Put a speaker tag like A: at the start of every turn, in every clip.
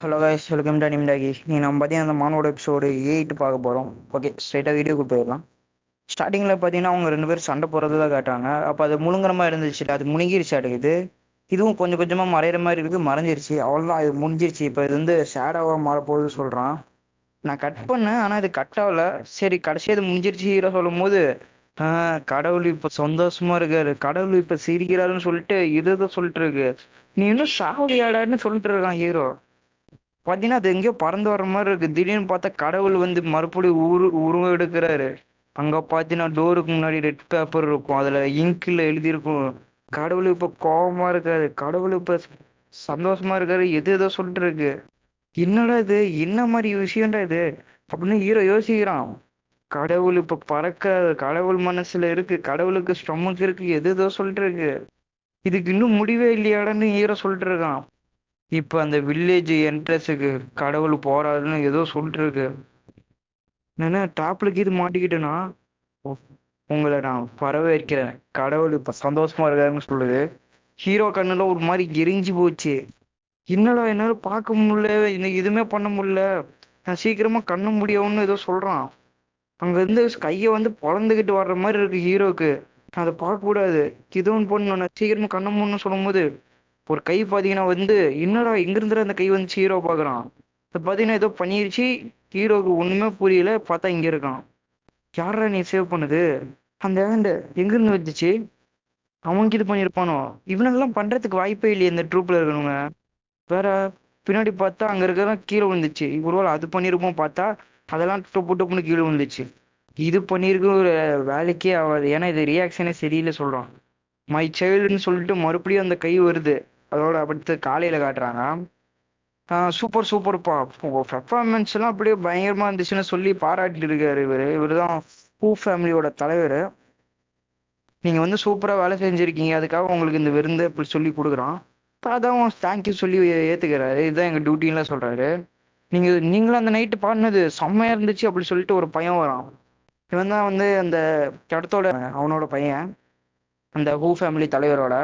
A: Hello guys, welcome to அனிம்டாகி. நம்ம பார்த்தீங்கன்னா அந்த மானோட எபிசோடு 8 பார்க்க போகிறோம். ஓகே, ஸ்ட்ரைட்டாக வீடியோக்கு போயிடலாம். ஸ்டார்டிங்கில் பார்த்தீங்கன்னா அவங்க ரெண்டு பேரும் சண்டை போடுறது தான் காட்டுறாங்க. அப்போ அது முழுங்குற மாதிரி இருந்துச்சு, அது முழுங்கிருச்சு அடுக்குது. இதுவும் கொஞ்சம் கொஞ்சமாக மறையிற மாதிரி இருக்குது, மறைஞ்சிருச்சு. அவ்வளோதான், இது முடிஞ்சிருச்சு. இப்போ இது வந்து ஷேடாவாக மாறப்போகுது சொல்கிறான். நான் கட் பண்ணேன், ஆனால் இது கட் ஆகல. சரி, கடைசி இது முடிஞ்சிருச்சு ஹீரோ சொல்லும் போது கடவுள் இப்போ சந்தோஷமா இருக்காரு, கடவுள் இப்போ சிரிக்கிறாருன்னு சொல்லிட்டு இதுதான் சொல்லிட்டு இருக்கு. நீ இன்னும் சாவலியாடான்னு சொல்லிட்டு இருக்கான் ஹீரோ. பாத்தீங்கன்னா அது எங்கேயோ பறந்து வர்ற மாதிரி இருக்கு. திடீர்னு பார்த்தா கடவுள் வந்து மறுபடியும் உருவம் எடுக்கிறாரு. அங்க பாத்தீங்கன்னா டோருக்கு முன்னாடி ரெட் பேப்பர் இருக்கும், அதுல இங்க்ல எழுதியிருக்கும் கடவுள் இப்ப கோபமா இருக்காரு, கடவுள் இப்ப சந்தோஷமா இருக்காரு, எது ஏதோ சொல்லிட்டு இருக்கு. என்னடா இது, என்ன மாதிரி விஷயம்டா இது அப்படின்னு ஹீரோ யோசிக்கிறான். கடவுள் இப்ப பறக்க, கடவுள் மனசுல இருக்கு, கடவுளுக்கு ஸ்டொமக் இருக்கு, எது ஏதோ சொல்லிட்டு இருக்கு. இதுக்கு இன்னும் முடிவே இல்லையாடன்னு ஹீரோ சொல்லிட்டு இருக்கான். இப்ப அந்த வில்லேஜ் என்ட்ரன்ஸுக்கு கடவுள் போறாருன்னு ஏதோ சொல்லிட்டு இருக்கு. என்ன டாப்லுக்கு இது மாட்டிக்கிட்டேன்னா உங்களை நான் வரவேற்கிறேன், கடவுள் இப்ப சந்தோஷமா இருக்காருன்னு சொல்லுது. ஹீரோ கண்ணுல ஒரு மாதிரி எரிஞ்சு போச்சு. என்னடா என்னால பார்க்க முடியல, இன்னைக்கு எதுவுமே பண்ண முடியல, நான் சீக்கிரமா கண்ணு முடியும்னு ஏதோ சொல்றான். அங்க இருந்து கைய வந்து பொழந்துகிட்டு வர்ற மாதிரி இருக்கு ஹீரோக்கு. அதை பார்க்க கூடாது, இது ஒன்று பண்ணணும், நான் சீக்கிரமா கண்ண மூடணும்னு சொல்லும் போது ஒரு கை பாத்தீங்கன்னா வந்து, என்னடா எங்க இருந்து அந்த கை வந்து ஹீரோ பாக்குறான். அது பாத்தீங்கன்னா ஏதோ பண்ணிருச்சு. ஹீரோக்கு ஒண்ணுமே புரியல, பார்த்தா இங்க இருக்கான். யாரா நீ சேவ் பண்ணுது, அந்த ஹேண்ட் எங்க இருந்து வந்துச்சு, அவனுக்கு இது பண்ணிருப்பானோ. இவனுங்கெல்லாம் பண்றதுக்கு வாய்ப்பே இல்லையே இந்த ட்ரூப்ல இருக்கணுங்க. வேற பின்னாடி பார்த்தா அங்க இருக்கிறதெல்லாம் கீழே விழுந்துச்சு. ஒருவேளை அது பண்ணிருப்போம் பார்த்தா அதெல்லாம் டொப்பு டொப்புன்னு கீழே விழுந்துச்சு. இது பண்ணிருக்கு ஒரு வேலைக்கே ஆகாது, ஏன்னா இது ரியாக்ஷனே சரியில்லை சொல்றான். மை சைல்டுன்னு சொல்லிட்டு மறுபடியும் அந்த கை வருது. அதோட அடுத்து காலையில காட்டுறாங்க. சூப்பர் சூப்பர்ப்பா, பெர்ஃபார்மன்ஸ் எல்லாம் அப்படியே பயங்கரமா இருந்துச்சுன்னு சொல்லி பாராட்டிட்டு இருக்காரு இவருதான் பூ ஃபேமிலியோட தலைவர். நீங்க வந்து சூப்பரா வேலை செஞ்சிருக்கீங்க, அதுக்காக உங்களுக்கு இந்த விருந்து அப்படி சொல்லி கொடுக்குறான். அதான் தேங்க்யூ சொல்லி ஏத்துக்கிறாரு. இதுதான் எங்க டியூட்டின்லாம் சொல்றாரு. நீங்களும் அந்த நைட்டு பாடினது செம்மையா இருந்துச்சு அப்படி சொல்லிட்டு ஒரு பையன் வரான். இவன் தான் வந்து அந்த இடத்தோட அவனோட பையன், அந்த ஹூ ஃபேமிலி தலைவரோட.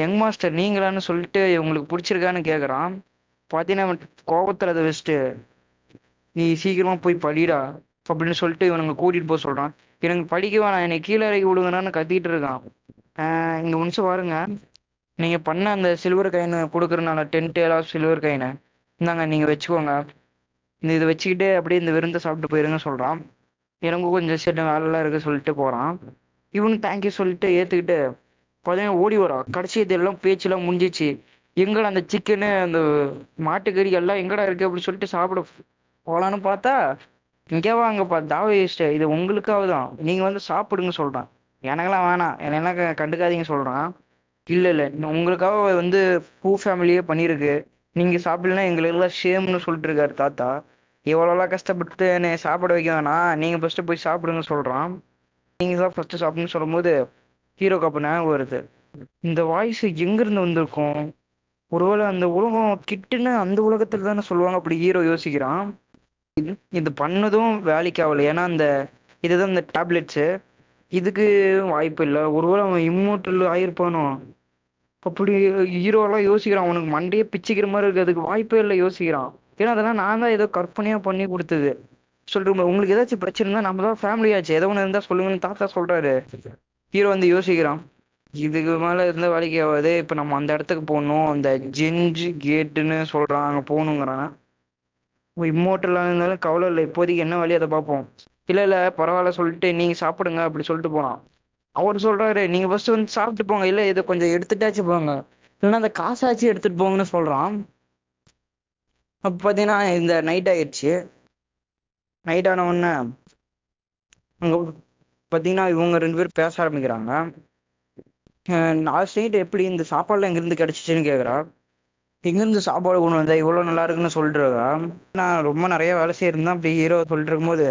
A: யங் மாஸ்டர் நீங்களான்னு சொல்லிட்டு உங்களுக்கு பிடிச்சிருக்கான்னு கேட்குறான். பார்த்தீங்கன்னா அவன் கோபத்தில் அதை வச்சுட்டு, நீ சீக்கிரமா போய் படிடா அப்படின்னு சொல்லிட்டு இவனுங்க கூட்டிட்டு போக சொல்றான். எனக்கு படிக்க வேணாம், என்னை கீழே இறக்கி விடுங்கன்னு கத்திட்டு இருக்கான். இங்க நிமிஷம் பாருங்க, நீங்க பண்ண அந்த சில்வர் காயின் கொடுக்குறனால 10 சில்வர் காயின் இந்தாங்க, நீங்க வச்சுக்கோங்க, இந்த இதை வச்சுக்கிட்டு அப்படியே இந்த விருந்தை சாப்பிட்டு போயிருங்க சொல்றான். எனக்கு கொஞ்சம் சின்ன வேலைலாம் இருக்கு சொல்லிட்டு போறான். இவனு தேங்க்யூ சொல்லிட்டு ஏத்துக்கிட்டு பார்த்தீங்கன்னா ஓடி வரா. கடைசி இதெல்லாம் பேச்செல்லாம் முடிஞ்சிச்சு. எங்கடா அந்த சிக்கனு அந்த மாட்டுக்கறி எல்லாம் எங்கடா இருக்கு அப்படின்னு சொல்லிட்டு சாப்பிட போலான்னு பார்த்தா, இங்கே வாங்கப்பா தாவ இது உங்களுக்காக தான், நீங்க வந்து சாப்பிடுங்க சொல்றான். எனக்கெல்லாம் வேணாம், என்னெல்லாம் கண்டுக்காதீங்க சொல்றான். இல்ல இல்ல, உங்களுக்காக வந்து பூ ஃபேமிலியே பண்ணிருக்கு, நீங்க சாப்பிடலாம் எங்களுக்கு எல்லாம் ஷேம்னு சொல்லிட்டு இருக்காரு தாத்தா. எவ்வளோலாம் கஷ்டப்பட்டு என்னை சாப்பிட வைக்க வேணாம், நீங்க ஃபர்ஸ்ட் போய் சாப்பிடுங்க சொல்றான். நீங்க தான் ஃபர்ஸ்ட் சாப்பிடுன்னு சொல்லும்போது ஹீரோக்கு அப்ப ஞாபகம் வருது, இந்த வாய்ஸ் எங்க இருந்து வந்திருக்கும், ஒருவேளை அந்த உலகம் கிட்டுன்னு அந்த உலகத்துல தானே சொல்லுவாங்க அப்படி ஹீரோ யோசிக்கிறான். இது பண்ணதும் வேலைக்கு ஆகல, ஏன்னா அந்த இதுதான் இந்த டேப்லெட்ஸு, இதுக்கு வாய்ப்பு இல்லை. ஒருவேளை அவன் இம்மோட்டல் ஆயிருப்பானோ அப்படி ஹீரோலாம் யோசிக்கிறான். அவனுக்கு மண்டையே பிச்சுக்கிற மாதிரி இருக்கு, அதுக்கு வாய்ப்பே இல்லை யோசிக்கிறான். ஏன்னா அதெல்லாம் நான் தான் ஏதோ கற்பனையா பண்ணி கொடுத்தது சொல்லிட்டு, உங்களுக்கு ஏதாச்சும் பிரச்சனை இருந்தா நம்ம தான் ஃபேமிலி ஆச்சு, எதோ ஒன்று இருந்தா சொல்லுங்கன்னு தாத்தா சொல்றாரு. ஹீரோ வந்து யோசிக்கிறான், இதுக்கு மேல இருந்த வேலைக்கு ஆகாது, இப்ப நம்ம அந்த இடத்துக்கு போகணும், அந்த ஜென்ஜி கேட்டுன்னு சொல்றான், அங்க போகணுங்கிறான். இம்மோட்டலா இருந்தாலும் கவலை இல்லை, இப்போதைக்கு என்ன வழி அதை பார்ப்போம். இல்ல இல்ல பரவாயில்ல சொல்லிட்டு நீங்க சாப்பிடுங்க அப்படி சொல்லிட்டு போனான். அவர் சொல்றாரு, நீங்க ஃபர்ஸ்ட் வந்து சாப்பிட்டு போங்க, இல்ல இதை கொஞ்சம் எடுத்துட்டாச்சு போங்க, இல்லைன்னா அந்த காசாச்சு எடுத்துட்டு போங்கன்னு சொல்றான். அப்ப பாத்தீங்கன்னா இந்த நைட் ஆயிடுச்சு. நைட் ஆன உடனே அங்க பாத்தீங்கன்னா இவங்க ரெண்டு பேரும் பேச ஆரம்பிக்கிறாங்க. லாஸ்ட் நைட் எப்படி இந்த சாப்பாடுலாம் எங்கிருந்து கிடைச்சிச்சுன்னு கேக்குறா. எங்கிருந்து சாப்பாடு கொண்டு வந்தா இவ்வளவு நல்லா இருக்குன்னு சொல்லிட்டு இருக்கா. நான் ரொம்ப நிறைய வேலை செய்யிருந்தேன் அப்படி ஹீரோ சொல்லிட்டு இருக்கும்போது,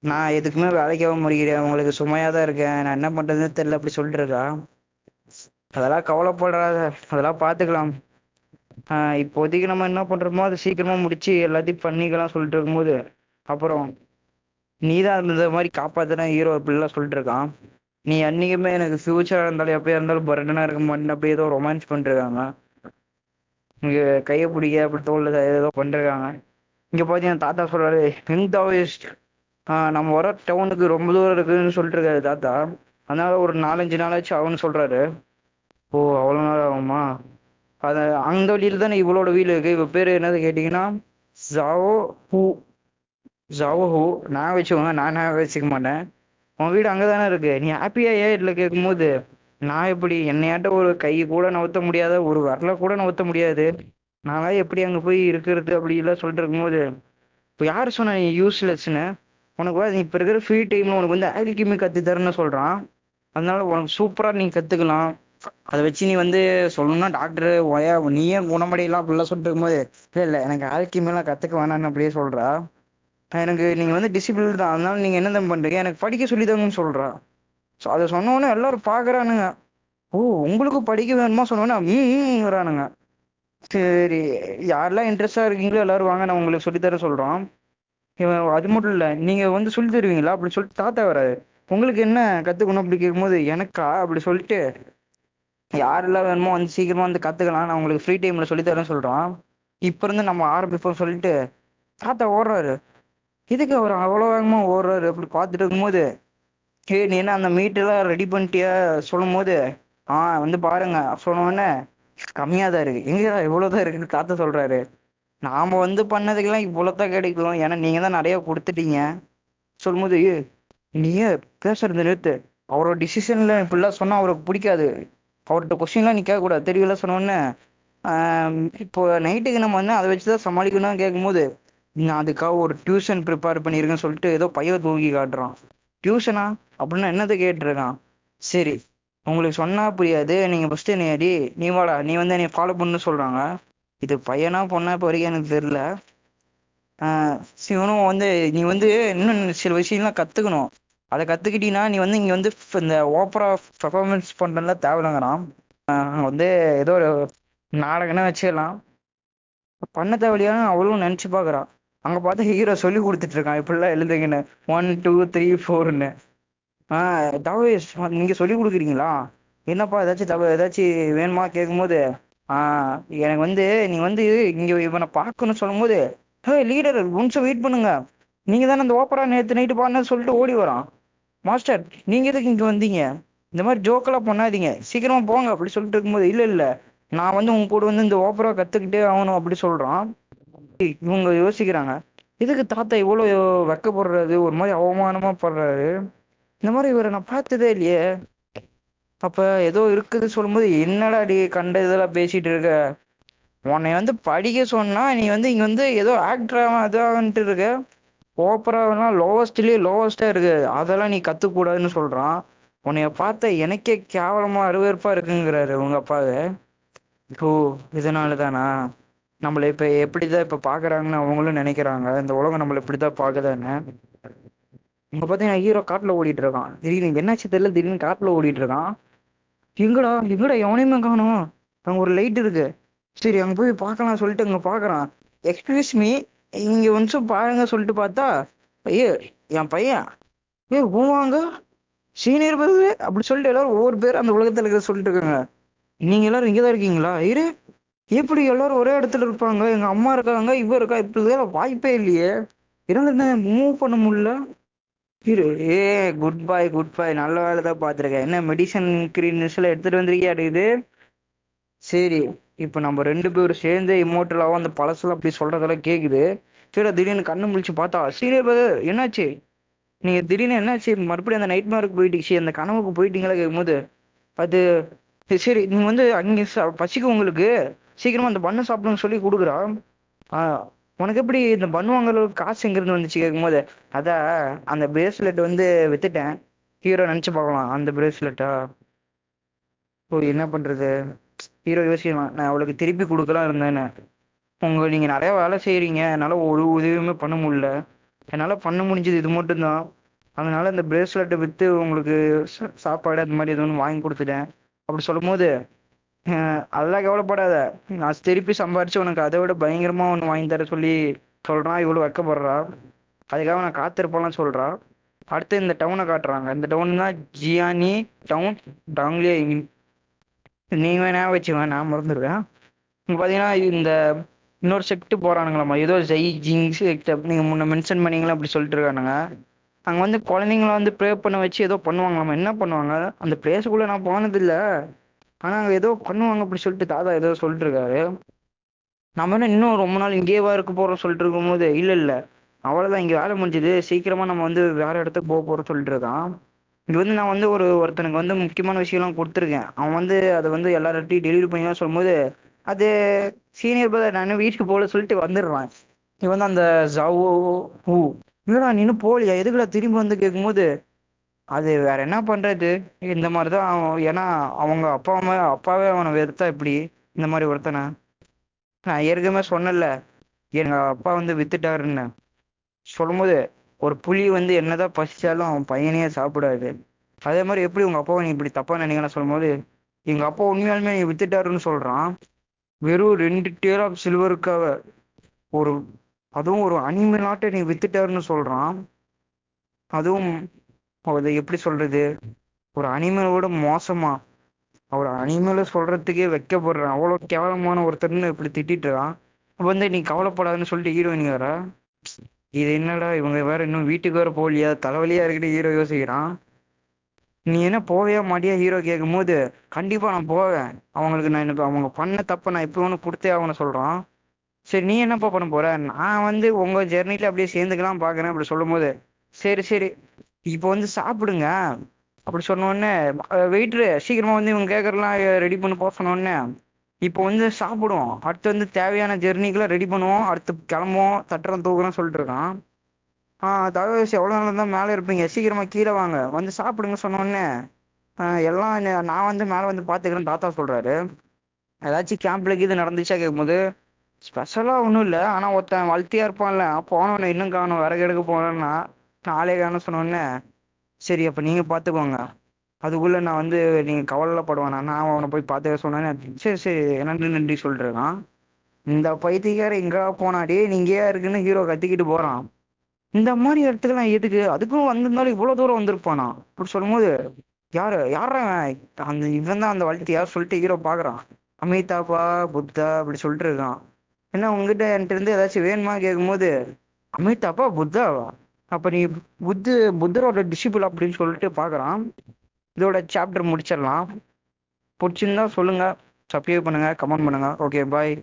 A: நான் எதுக்குமே வேலைக்காக முடிக்கிறேன், உங்களுக்கு சுமையா தான் இருக்கேன், நான் என்ன பண்றதுன்னு தெரியல அப்படி சொல்லிட்டு இருக்கா. அதெல்லாம் கவலைப்படாத, அதெல்லாம் பாத்துக்கலாம், இப்போதைக்கு நம்ம என்ன பண்றோமோ அதை சீக்கிரமா முடிச்சு எல்லாத்தையும் பண்ணிக்கலாம் சொல்லிட்டு இருக்கும்போது, அப்புறம் நீதான் இருந்த மாதிரி காப்பாத்துன ஹீரோ அப்படிலாம் சொல்லிட்டு இருக்கான். நீ அன்னைக்குமே எனக்கு ஃபியூச்சரா இருந்தாலும் எப்பயா இருந்தாலும் பர்டனா இருக்க மாட்டேன்னு அப்படியே ஏதோ ரொமான்ஸ் பண்ணிட்டு இருக்காங்க. இங்க கையை பிடிக்க அப்படி தோல்ல ஏதோ பண்ணிருக்காங்க. இங்க பாத்தீங்கன்னா தாத்தா சொல்றாரு, எந்த நம்ம வர டவுனுக்கு ரொம்ப தூரம் இருக்குன்னு சொல்லிட்டு இருக்காரு தாத்தா. அதனால ஒரு 4-5 நாளாச்சு ஆகும்னு சொல்றாரு. ஓ, அவ்வளவு நாள் ஆகுமா? அத அந்த வழியில தானே இவளோட வீடு இருக்கு. இவ பேரு என்னது கேட்டீங்கன்னா ஜாவோ ஹூ. Zhao who. நான் வச்சுக்கோங்க, நான் வச்சுக்க மாட்டேன். உன் வீடு அங்கதானே இருக்கு. நீ ஹாப்பியா ஏன் இதுல கேட்கும் போது, நான் எப்படி என்னையாட்ட ஒரு கை கூட நவுத்த முடியாத, ஒரு வரல கூட நவுத்த முடியாது, நான் எப்படி அங்க போய் இருக்கிறது அப்படி எல்லாம் சொல்லிட்டு இருக்கும்போது, இப்போ யாரு சொன்ன நீ யூஸ்லெஸ்ன்னு? உனக்கு நீ இப்ப இருக்கிற ஃப்ரீ டைம்ல உனக்கு வந்து ஆல்கிமி கத்து தரேன்னு சொல்றான். அதனால உனக்கு சூப்பரா நீ கத்துக்கலாம். அதை வச்சு நீ வந்து சொல்லணும்னா டாக்டர் ஒயா நீயே குணமடையலாம் அப்படிலாம் சொல்லிட்டு இருக்கும்போது, இல்ல இல்ல எனக்கு ஆல்கிமி எல்லாம் கத்துக்க வேணாம்னு அப்படியே சொல்றா. எனக்கு நீங்க வந்து டிசிப்ளின் தான், அதனால நீங்க என்ன தான் பண்றீங்க, எனக்கு படிக்க சொல்லிதாங்கன்னு சொல்றா. ஸோ அதை சொன்ன உடனே எல்லாரும் பாக்குறானுங்க. ஓ, உங்களுக்கு படிக்க வேணுமா சொன்னோன்னே வரானுங்க. சரி, யாரெல்லாம் இன்ட்ரெஸ்டா இருக்கீங்களோ எல்லாரும் வாங்க, நான் உங்களுக்கு சொல்லித்தரேன் சொல்றோம். அது மட்டும் இல்ல, நீங்க வந்து சொல்லி தருவீங்களா அப்படி சொல்லிட்டு தாத்தா வராது. உங்களுக்கு என்ன கத்துக்கணும் அப்படி கேட்கும்போது, எனக்கா அப்படி சொல்லிட்டு யாரெல்லாம் வேணுமோ வந்து சீக்கிரமா வந்து கத்துக்கலாம், நான் உங்களுக்கு ஃப்ரீ டைம்ல சொல்லித்தரேன்னு சொல்றோம். இப்ப இருந்து நம்ம ஆரம்பிப்போம் சொல்லிட்டு தாத்தா ஓடுறாரு. இதுக்கு அவர் அவ்வளவு வேகமா ஓடுறாரு அப்படி பார்த்துட்டு இருக்கும்போது, நீ என்ன அந்த மீட்டெல்லாம் ரெடி பண்ணிட்டியா சொல்லும் போது, வந்து பாருங்க சொன்ன உடனே, கம்மியா தான் இருக்கு. எங்கடா இவ்வளவுதான் இருக்குன்னு தாத்தா சொல்றாரு. நாம வந்து பண்ணதுக்கெல்லாம் இவ்வளவுதான் கிடைக்கும், ஏன்னா நீங்க தான் நிறைய கொடுத்துட்டீங்க சொல்லும்போது, நீயே பேசுறது நிறுத்து. அவரோட டிசிஷன்ல இப்படிலாம் சொன்னா அவருக்கு பிடிக்காது. அவர்கிட்ட கொஸ்டின்லாம் நீ கேட்கக்கூடாது தெரியல சொன்ன உடனே, இப்போ நைட்டுக்கு நம்ம வந்து அதை வச்சுதான் சமாளிக்கணும் கேட்கும்போது, நான் அதுக்காக ஒரு டியூஷன் ப்ரிப்பேர் பண்ணியிருக்கேன்னு சொல்லிட்டு ஏதோ பைய தூக்கி காட்டுறான். டியூஷனா அப்படின்னா என்னது கேட்டிருக்கான். சரி, உங்களுக்கு சொன்னா புரியாது, நீங்க ஃபர்ஸ்ட் நீ வாடா, நீ வந்து என்னை ஃபாலோ பண்ணு சொல்றாங்க. இது பையனா பொண்ணா இப்போ வரைக்கும் எனக்கு தெரியல. சிவனும் வந்து நீ வந்து இன்னும் சில விஷயம்லாம் கத்துக்கணும். அதை கத்துக்கிட்டீங்கன்னா நீ வந்து இங்க வந்து இந்த ஓப்பரா பெர்ஃபார்மன்ஸ் பண்றதுலாம் தேவையில்லைங்கிறான். வந்து ஏதோ ஒரு நாடகம்னா வச்சிடலாம், பண்ண தேவையான அவளும் நினைச்சு பாக்குறான். அங்க பார்த்து ஹீரோ சொல்லி கொடுத்துட்டு இருக்கான், இப்படிலாம் எழுதுங்கன்னு, 1 2 3 4ன்னு. தவேஷ் நீங்க சொல்லி கொடுக்குறீங்களா? என்னப்பா ஏதாச்சும் வேணுமா கேட்கும்போது, எனக்கு வந்து நீ வந்து இங்க இவனை பார்க்கணும்னு சொல்லும் போது, லீடர் ஒரு நிமிஷம் வெயிட் பண்ணுங்க, நீங்க தானே அந்த ஓப்பரா நேற்று நைட்டு பாருன்னு சொல்லிட்டு ஓடி வரான். மாஸ்டர் நீங்க எதுக்கு இங்க வந்தீங்க, இந்த மாதிரி ஜோக்கெல்லாம் பண்ணாதீங்க, சீக்கிரமா போங்க அப்படி சொல்லிட்டு இருக்கும்போது, இல்ல இல்ல நான் வந்து உங்க கூட வந்து இந்த ஓப்பரா கத்துக்கிட்டே ஆகணும் அப்படி சொல்றான். இவங்க யோசிக்கிறாங்க, இதுக்கு தாத்தா இவ்வளவு வெக்கப்படுறாரு, ஒரு மாதிரி அவமானமா படுறாரு, இந்த மாதிரி இவரை நான் பார்த்ததே இல்லையே. அப்ப ஏதோ இருக்குது சொல்லும்போது, என்னடா அடி கண்ட இதெல்லாம் பேசிட்டு இருக்க, உன்னை வந்து படிக்க சொன்னா நீ வந்து இங்க வந்து ஏதோ ஆக்டர் அதான்ட்டு இருக்க, ஓப்பராலாம் லோவஸ்ட்லயே லோவஸ்டா இருக்கு, அதெல்லாம் நீ கத்துக்கூடாதுன்னு சொல்றான். உன்னைய பார்த்த எனக்கே கேவலமா அருவருப்பா இருக்குங்கிறாரு உங்க அப்பாவு. ஓ, இதனாலதானா நம்மள இப்ப எப்படிதான் இப்ப பாக்குறாங்கன்னு அவங்களும் நினைக்கிறாங்க, இந்த உலகம் நம்மள இப்படிதான் பாக்குதான்னு. இங்க பாத்தீங்கன்னா ஹீரோ காட்டுல ஓடிட்டு இருக்கான். திடீர்னு என்னாச்சு தெரியல, திடீர்னு காட்டுல ஓடிட்டு இருக்கான். எங்கடா எங்கடா எவனையுமே காணும். அங்க ஒரு லைட் இருக்கு, சரி அங்க போய் பார்க்கலாம் சொல்லிட்டு அங்க பாக்குறான். எக்ஸ்கியூஸ் மீ, இங்க ஒன்றும் பாருங்க சொல்லிட்டு பார்த்தா, ஐயோ என் பையன், போவாங்க சீனியர் பதவி அப்படி சொல்லிட்டு எல்லாரும் ஒவ்வொரு பேர் அந்த உலகத்துல இருக்க சொல்லிட்டு இருக்காங்க. நீங்க எல்லாரும் இங்கதான் இருக்கீங்களா? இரு, எப்படி எல்லாரும் ஒரே இடத்துல இருப்பாங்க, எங்க அம்மா இருக்காங்க இவ இருக்கா, இப்படி வாய்ப்பே இல்லையே, என்ன மூவ் பண்ண முடியல. இரு, குட் பாய் குட் பாய், நல்ல வேலை தான் பார்த்துருக்கேன். என்ன மெடிசன் கிரீன்ஸ் எல்லாம் எடுத்துட்டு வந்திருக்கியா இது? சரி, இப்ப நம்ம ரெண்டு பேரும் சேர்ந்து இம்மோட்டலாவும் அந்த பழசுல அப்படி சொல்றதெல்லாம் கேக்குது. சரி, திடீர்னு கண்ணு முழிச்சு பார்த்தா, சீனியர் பிரதர் என்னாச்சு, நீங்க திடீர்னு என்னாச்சு மறுபடியும் அந்த நைட் மார்க்கு போயிடுச்சு, அந்த கனவுக்கு போயிட்டீங்களா கேட்கும்போது, அது சரி நீங்க வந்து அங்க பசிக்கும் உங்களுக்கு, சீக்கிரமா அந்த பண்ணு சாப்பிடுன்னு சொல்லி கொடுக்குறா. உனக்கு எப்படி இந்த பண்ணு வாங்குறதுக்கு காசு எங்க இருந்து வந்துச்சு கேட்கும்போது, அதான் அந்த பிரேஸ்லெட் வந்து வித்துட்டேன். ஹீரோ நினைச்சு பார்க்கலாம், அந்த பிரேஸ்லெட்டா, ஓ என்ன பண்றது. ஹீரோ யோசிக்கலாம், நான் அவளுக்கு திருப்பி கொடுக்கலாம் இருந்தேன்னு. நீங்க நிறைய வேலை செய்யறீங்க, என்னால ஒரு உதவியுமே பண்ண முடியல, என்னால பண்ண முடிஞ்சது இது மட்டும்தான். அதனால இந்த பிரேஸ்லெட்டை வித்து உங்களுக்கு சாப்பாடு அந்த மாதிரி எது ஒன்று வாங்கி கொடுத்துட்டேன் அப்படி சொல்லும் போது, அதெல்லாம் கவலைப்படாத, நான் திருப்பி சம்பாரிச்சு உனக்கு அதை விட பயங்கரமா ஒன்று வாங்கி தர சொல்லி சொல்றான். இவ்வளவு வெக்கப்படுறா, அதுக்காக நான் காத்திருப்பேன்லாம் சொல்றா. அடுத்து இந்த டவுனை காட்டுறாங்க. இந்த டவுன் தான் ஜியானி டவுன் டாங்லியா. நீ வேணா வச்சுவேன், நான் மறந்துடுவேன். இங்க பாத்தீங்கன்னா இந்த இன்னொரு செக்ட் போறானுங்களாமா, ஏதோ ஜெய் ஜிங் செக்ட் நீங்க முன்ன மென்ஷன் பண்ணீங்களா அப்படி சொல்லிட்டு இருக்கானுங்க. அங்க வந்து குழந்தைங்கள வந்து ப்ரே பண்ண வச்சு ஏதோ பண்ணுவாங்களாமா. என்ன பண்ணுவாங்க அந்த பிளேஸுக்குள்ள நான் போனது இல்ல, ஆனா அங்க ஏதோ பண்ணுவாங்க அப்படி சொல்லிட்டு தாத்தா ஏதோ சொல்லிட்டு இருக்காரு. நம்ம என்ன இன்னும் ரொம்ப நாள் இங்கேயேவா இருக்க போறோம் சொல்லிட்டு இருக்கும்போது இல்ல இல்ல அவ்வளவுதான், இங்க வேலை முடிஞ்சது, சீக்கிரமா நம்ம வந்து வேற இடத்துக்கு போக போறோம் சொல்லிட்டு இருக்கான். இங்க வந்து நான் வந்து ஒருத்தனுக்கு வந்து முக்கியமான விஷயம்லாம் கொடுத்துருக்கேன். அவன் வந்து அதை வந்து எல்லார்ட்டையும் டெலிவரி பண்ணி சொல்லும்போது அது சீனியர் பிரதர் நான் வீட்டுக்கு போல சொல்லிட்டு வந்துடுறான். நீ வந்து அந்த ஜாவோ ஊ இல்லடா நீ இன்னும் போலியா, எதுக்குடா திரும்பி வந்து கேட்கும்போது அது வேற என்ன பண்றது, இந்த மாதிரிதான் அவன். ஏன்னா அவங்க அப்பாவே அவனை வெறுத்தா எப்படி இந்த மாதிரி ஒருத்தனை. நான் ஏற்கனவே சொன்னேன்ல, எங்க அப்பா வந்து வித்துட்டாருன்னு சொல்லும்போது ஒரு புலி வந்து என்னதான் பசிச்சாலும் அவன் பையனையே சாப்பிடாது. அதே மாதிரி எப்படி உங்க அப்பாவை நீ இப்படி தப்பா நினைக்கிறேன்னு சொல்லும்போது எங்க அப்பா உண்மையாலுமே நீ வித்துட்டாருன்னு சொல்றான். வெறும் 2 டேர் ஆஃப் சில்வருக்காக ஒரு, அதுவும் ஒரு அனிமல் நாட்டை நீ வித்துட்டாருன்னு சொல்றான். அதுவும் அதை எப்படி சொல்றது, ஒரு அனிமலோட மோசமா, அவர் அனிமலை சொல்றதுக்கே வெக்கப்படுறான். அவ்வளவு கேவலமான ஒருத்தர்னு இப்படி திட்டிட்டு இருக்கான். அப்ப வந்து நீ கவலைப்படாதுன்னு சொல்லிட்டு ஹீரோயின் வேற, இது என்னடா இவங்க வேற இன்னும் வீட்டுக்கு வேற போகலையா, தலைவலியா இருக்குன்னு ஹீரோ யோசிக்கிறான். நீ என்ன போவியா மாட்டியா ஹீரோ கேட்கும் போது கண்டிப்பா நான் போவேன், அவங்களுக்கு நான் எனக்கு அவங்க பண்ண தப்ப நான் இப்போ ஒன்று கொடுத்தே அவனை சொல்றான். சரி நீ என்னப்பா பண்ண போற, நான் வந்து உங்க ஜெர்னில அப்படியே சேர்ந்துக்கலாம் பாக்குறேன் அப்படி சொல்லும் போது சரி சரி இப்போ வந்து சாப்பிடுங்க அப்படி சொன்ன உடனே வெயிட்ரு சீக்கிரமா வந்து இவங்க கேட்கறலாம் ரெடி பண்ணி போக சொன்ன உடனே இப்போ வந்து சாப்பிடுவோம், அடுத்து வந்து தேவையான ஜெர்னிக்கெல்லாம் ரெடி பண்ணுவோம், அடுத்து கிளம்புவோம், தட்டுறோம் தூக்குறோம் சொல்லிட்டு இருக்கான். தகவல் எவ்வளவு நாள் தான் மேலே இருப்பீங்க, சீக்கிரமா கீழே வாங்க வந்து சாப்பிடுங்க சொன்ன உடனே எல்லாம் நான் வந்து மேலே வந்து பாத்துக்கிறேன் தாத்தா சொல்றாரு. ஏதாச்சும் கேம்ப்ல இது நடந்துச்சா கேட்கும்போது ஸ்பெஷலா ஒன்றும் இல்லை, ஆனா ஒருத்தன் வளர்த்தியா இருப்பான்ல போனவன இன்னும் காணும் விறகு எடுக்க போனேன்னா நாளே காணும் சொன்ன உடனே சரி அப்ப நீங்க பாத்துக்கோங்க, அதுக்குள்ள நான் வந்து நீங்க கவலைப்படுவானா நான் அவனை போய் பார்த்துக்க சொன்னேன்னு. சரி சரி நன்றி நன்றி சொல்லிட்டு இருக்கான். இந்த பைத்தியக்கார எங்க போனாடி நீங்க ஏன் இருக்குன்னு ஹீரோ கத்திக்கிட்டு போறான். இந்த மாதிரி இடத்துக்குலாம் எதுக்கு, அதுக்கும் வந்திருந்தாலும் இவ்வளவு தூரம் வந்திருப்பானா அப்படி சொல்லும்போது யார அந்த இவன் தான் அந்த வளர்த்தியா சொல்லிட்டு ஹீரோ பாக்குறான். அமிதாபா புத்தா அப்படி சொல்லிட்டு இருக்கான். என்ன உங்ககிட்ட என்கிட்ட இருந்து ஏதாச்சும் வேணுமா கேட்கும்போது அமிதாபா புத்தாவா, அப்ப நீ புத்தரோட டிசிபிள் அப்படின்னு சொல்லிட்டு பாக்குறான். இதோட சாப்டர் முடிச்சிடலாம். பிடிச்சிருந்தா சொல்லுங்க, சப்ஸ்கிரைப் பண்ணுங்க, கமெண்ட் பண்ணுங்க. Okay bye.